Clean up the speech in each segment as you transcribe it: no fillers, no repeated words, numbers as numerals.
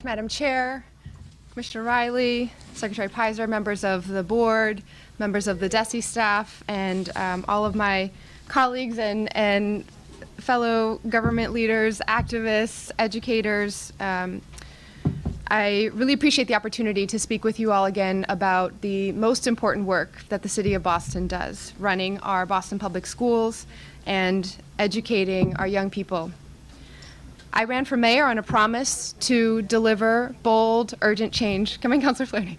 Madam Chair, Commissioner Riley, Secretary Pizer, members of the board, members of the DESE staff, and all of my colleagues and fellow government leaders, activists, educators. I really appreciate the opportunity to speak with you all again about the most important work that the City of Boston does, running our Boston Public Schools and educating our young people. I ran for mayor on a promise to deliver bold, urgent change. Come in, Councilor Flaherty.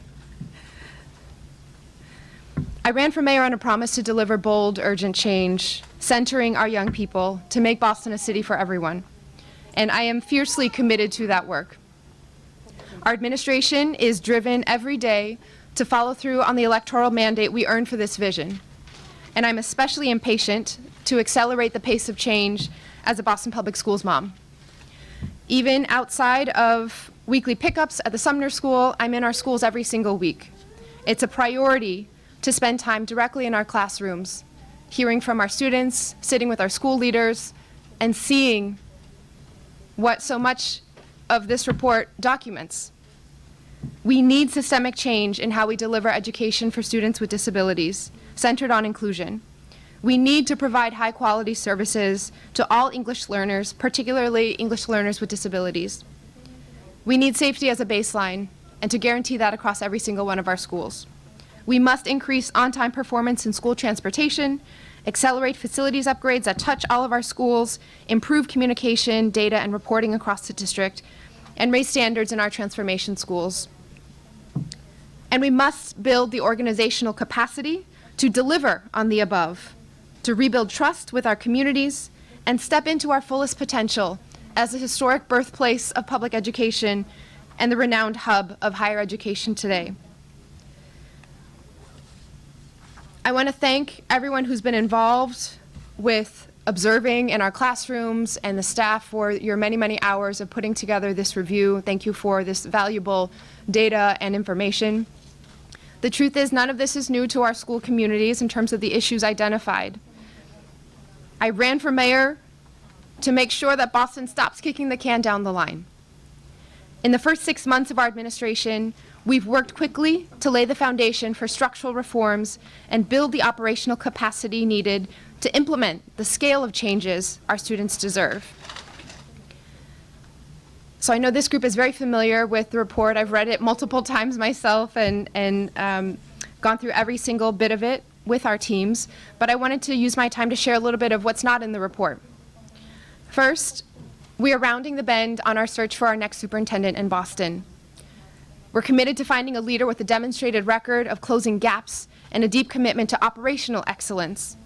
I ran for mayor on a promise to deliver bold, urgent change, centering our young people to make Boston a city for everyone. And I am fiercely committed to that work. Our administration is driven every day to follow through on the electoral mandate we earned for this vision. And I'm especially impatient to accelerate the pace of change as a Boston Public Schools mom. Even outside of weekly pickups at the Sumner School, I'm in our schools every single week. It's a priority to spend time directly in our classrooms, hearing from our students, sitting with our school leaders, and seeing what so much of this report documents. We need systemic change in how we deliver education for students with disabilities, centered on inclusion. We need to provide high-quality services to all English learners, particularly English learners with disabilities. We need safety as a baseline, and to guarantee that across every single one of our schools. We must increase on-time performance in school transportation, accelerate facilities upgrades that touch all of our schools, improve communication, data, and reporting across the district, and raise standards in our transformation schools. And we must build the organizational capacity to deliver on the above, to rebuild trust with our communities, and step into our fullest potential as the historic birthplace of public education and the renowned hub of higher education today. I want to thank everyone who's been involved with observing in our classrooms and the staff for your many, many hours of putting together this review. Thank you for this valuable data and information. The truth is, none of this is new to our school communities in terms of the issues identified. I ran for mayor to make sure that Boston stops kicking the can down the line. In the first 6 months of our administration, we've worked quickly to lay the foundation for structural reforms and build the operational capacity needed to implement the scale of changes our students deserve. So I know this group is very familiar with the report. I've read it multiple times myself and gone through every single bit of it with our teams, but I wanted to use my time to share a little bit of what's not in the report. First, we are rounding the bend on our search for our next superintendent in Boston. We're committed to finding a leader with a demonstrated record of closing gaps and a deep commitment to operational excellence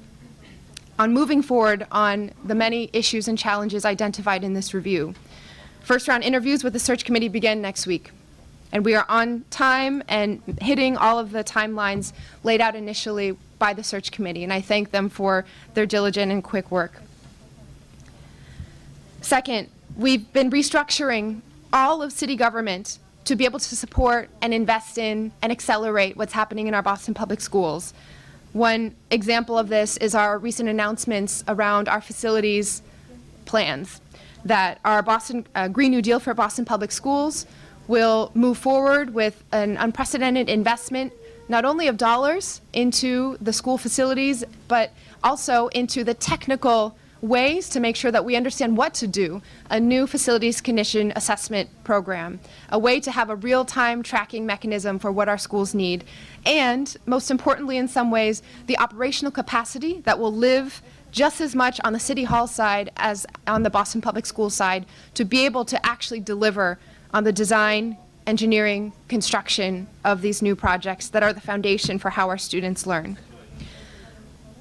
on moving forward on the many issues and challenges identified in this review. First round interviews with the search committee begin next week. And we are on time and hitting all of the timelines laid out initially by the search committee, and I thank them for their diligent and quick work. Second, we've been restructuring all of city government to be able to support and invest in and accelerate what's happening in our Boston Public Schools. One example of this is our recent announcements around our facilities plans, that our Green New Deal for Boston Public Schools will move forward with an unprecedented investment, not only of dollars into the school facilities, but also into the technical ways to make sure that we understand what to do, a new facilities condition assessment program, a way to have a real-time tracking mechanism for what our schools need, and most importantly in some ways, the operational capacity that will live just as much on the City Hall side as on the Boston Public Schools side to be able to actually deliver on the design, engineering, construction of these new projects that are the foundation for how our students learn.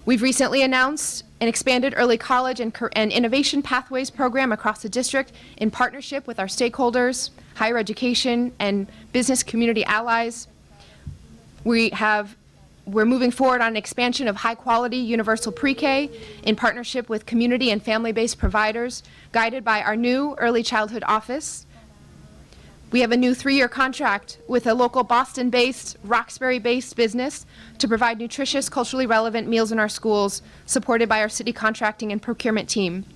We've recently announced an expanded early college and innovation pathways program across the district in partnership with our stakeholders, higher education, and business community allies. We're moving forward on an expansion of high-quality universal pre-K in partnership with community and family-based providers, guided by our new early childhood office. We have a new 3-year contract with a local Boston-based, Roxbury-based business to provide nutritious, culturally relevant meals in our schools, supported by our city contracting and procurement team.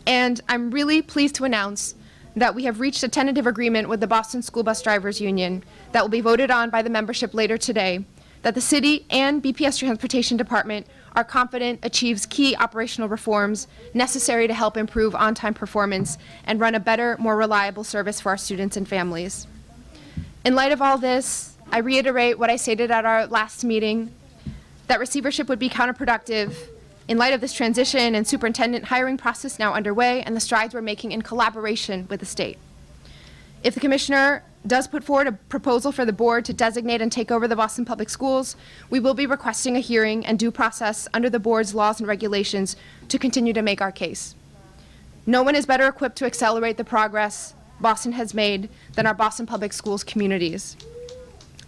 And I'm really pleased to announce that we have reached a tentative agreement with the Boston School Bus Drivers Union that will be voted on by the membership later today, that the city and BPS Transportation Department are confident achieves key operational reforms necessary to help improve on-time performance and run a better, more reliable service for our students and families. In light of all this, I reiterate what I stated at our last meeting, that receivership would be counterproductive in light of this transition and superintendent hiring process now underway and the strides we're making in collaboration with the state. If the commissioner does put forward a proposal for the board to designate and take over the Boston Public Schools, we will be requesting a hearing and due process under the board's laws and regulations to continue to make our case. No one is better equipped to accelerate the progress Boston has made than our Boston Public Schools communities.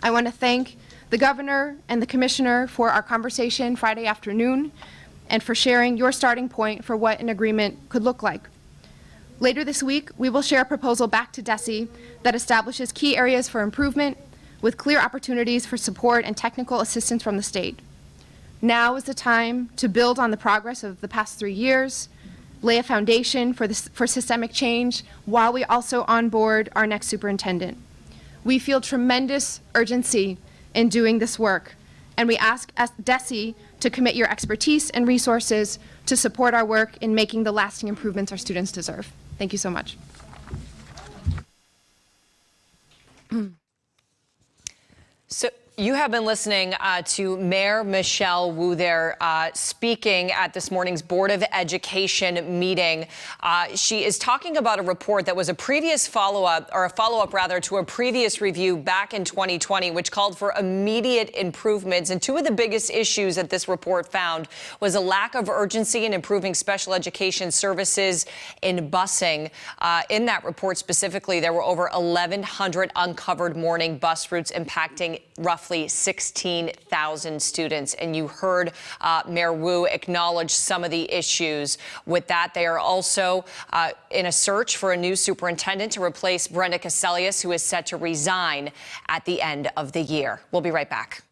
I want to thank the governor and the commissioner for our conversation Friday afternoon and for sharing your starting point for what an agreement could look like. Later this week, we will share a proposal back to DESE that establishes key areas for improvement with clear opportunities for support and technical assistance from the state. Now is the time to build on the progress of the past 3 years, lay a foundation for systemic change while we also onboard our next superintendent. We feel tremendous urgency in doing this work, and we ask DESE to commit your expertise and resources to support our work in making the lasting improvements our students deserve. Thank you so much. So you have been listening to Mayor Michelle Wu there speaking at this morning's Board of Education meeting. She is talking about a report that was a previous follow-up rather to a previous review back in 2020, which called for immediate improvements. And two of the biggest issues that this report found was a lack of urgency in improving special education services in busing. In that report specifically, there were over 1,100 uncovered morning bus routes impacting roughly 16,000 students. And you heard Mayor Wu acknowledge some of the issues with that. They are also in a search for a new superintendent to replace Brenda Cassellius, who is set to resign at the end of the year. We'll be right back.